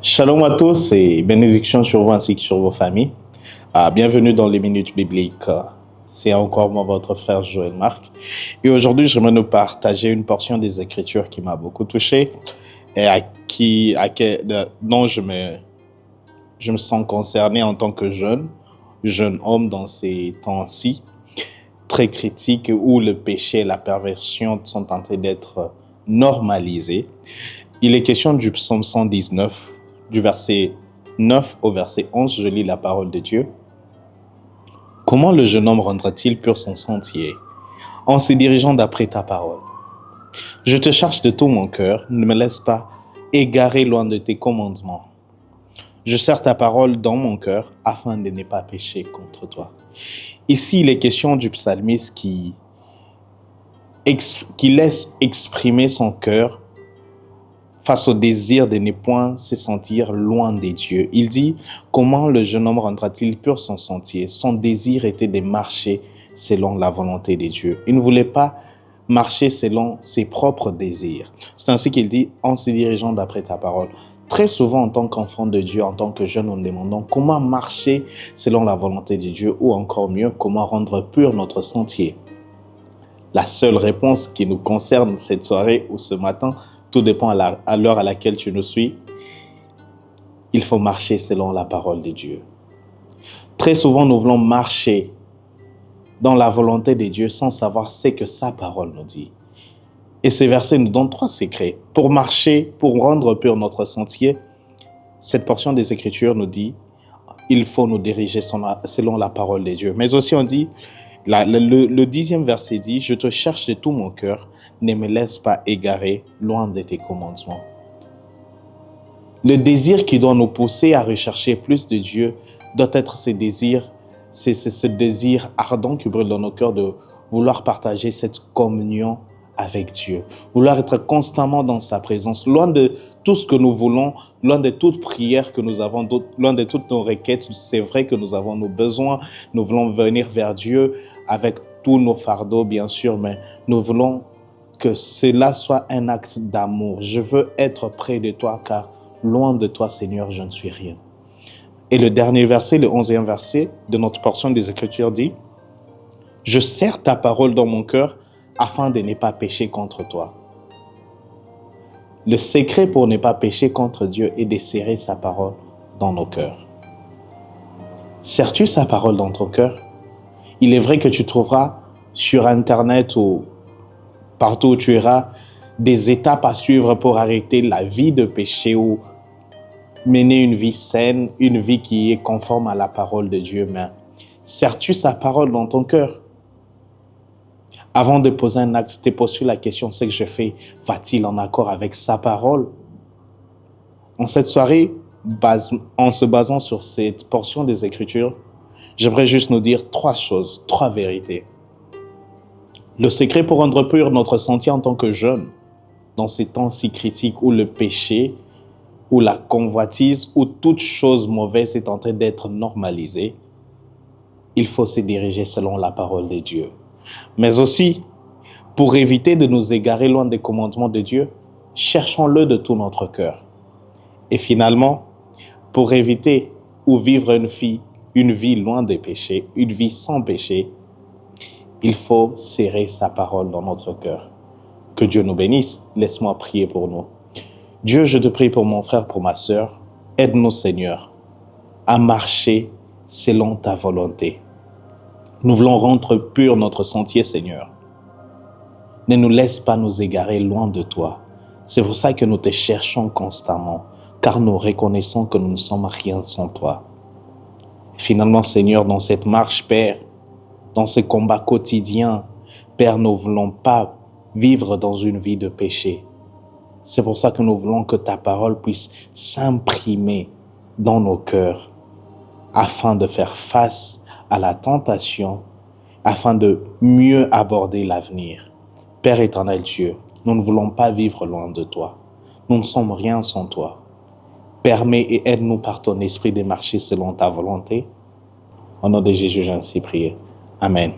Shalom à tous et bénédictions sur vous ainsi que sur vos familles. Bienvenue dans les Minutes Bibliques. C'est encore moi, votre frère Joël Marc. Et aujourd'hui, j'aimerais nous partager une portion des Écritures qui m'a beaucoup touché et dont je me sens concerné en tant que jeune homme dans ces temps-ci très critiques où le péché et la perversion sont en train d'être normalisés. Il est question du psaume 119, du verset 9 au verset 11, je lis la parole de Dieu. Comment le jeune homme rendra-t-il pur son sentier en se dirigeant d'après ta parole? Je te cherche de tout mon cœur, ne me laisse pas égarer loin de tes commandements. Je serre ta parole dans mon cœur afin de ne pas pécher contre toi. Ici, il est question du psalmiste qui laisse exprimer son cœur face au désir de ne point se sentir loin des dieux. Il dit, comment le jeune homme rendra-t-il pur son sentier? Son désir était de marcher selon la volonté des dieux. Il ne voulait pas marcher selon ses propres désirs. C'est ainsi qu'il dit, en se dirigeant d'après ta parole. Très souvent, en tant qu'enfant de Dieu, en tant que jeune, nous nous demandons comment marcher selon la volonté de Dieu ou encore mieux, comment rendre pur notre sentier. La seule réponse qui nous concerne cette soirée ou ce matin, tout dépend à l'heure à laquelle tu nous suis. Il faut marcher selon la parole de Dieu. Très souvent, nous voulons marcher dans la volonté de Dieu sans savoir ce que sa parole nous dit. Et ces versets nous donnent 3 secrets. Pour marcher, pour rendre pur notre sentier, cette portion des Écritures nous dit il faut nous diriger selon la parole de Dieu. Mais aussi on dit, le 10e verset dit, je te cherche de tout mon cœur, ne me laisse pas égarer loin de tes commandements. Le désir qui doit nous pousser à rechercher plus de Dieu doit être ce désir ardent qui brûle dans nos cœurs de vouloir partager cette communion avec Dieu, vouloir être constamment dans sa présence, loin de tout ce que nous voulons, loin de toute prière que nous avons, loin de toutes nos requêtes. C'est vrai que nous avons nos besoins, nous voulons venir vers Dieu avec tous nos fardeaux, bien sûr, mais nous voulons que cela soit un acte d'amour. Je veux être près de toi, car loin de toi, Seigneur, je ne suis rien. Et le dernier verset, le 11e verset de notre portion des Écritures dit, « Je serre ta parole dans mon cœur afin de ne pas pécher contre toi. » Le secret pour ne pas pécher contre Dieu est de serrer sa parole dans nos cœurs. Serres-tu sa parole dans ton cœur? Il est vrai que tu trouveras sur Internet ou partout où tu iras des étapes à suivre pour arrêter la vie de péché ou mener une vie saine, une vie qui est conforme à la parole de Dieu. Mais serres-tu sa parole dans ton cœur? Avant de poser un acte, te poses-tu la question, ce que je fais, va-t-il en accord avec sa parole? En cette soirée, en se basant sur cette portion des Écritures, j'aimerais juste nous dire 3 choses, 3 vérités. Le secret pour rendre pur notre sentier en tant que jeune, dans ces temps si critiques où le péché, où la convoitise, où toute chose mauvaise est en train d'être normalisée, il faut se diriger selon la parole de Dieu. Mais aussi, pour éviter de nous égarer loin des commandements de Dieu, cherchons-le de tout notre cœur. Et finalement, pour éviter ou vivre une vie loin des péchés, une vie sans péché, il faut serrer sa parole dans notre cœur. Que Dieu nous bénisse. Laisse-moi prier pour nous. Dieu, je te prie pour mon frère, pour ma sœur. Aide-nous, Seigneur, à marcher selon ta volonté. Nous voulons rendre pur notre sentier, Seigneur. Ne nous laisse pas nous égarer loin de toi. C'est pour ça que nous te cherchons constamment, car nous reconnaissons que nous ne sommes rien sans toi. Finalement, Seigneur, dans cette marche, Père, dans ce combat quotidien, Père, nous ne voulons pas vivre dans une vie de péché. C'est pour ça que nous voulons que ta parole puisse s'imprimer dans nos cœurs, afin de faire face à la tentation, afin de mieux aborder l'avenir. Père éternel Dieu, nous ne voulons pas vivre loin de toi. Nous ne sommes rien sans toi. Permets et aide-nous par ton esprit de marcher selon ta volonté. Au nom de Jésus, j'ai ainsi prié. Amen.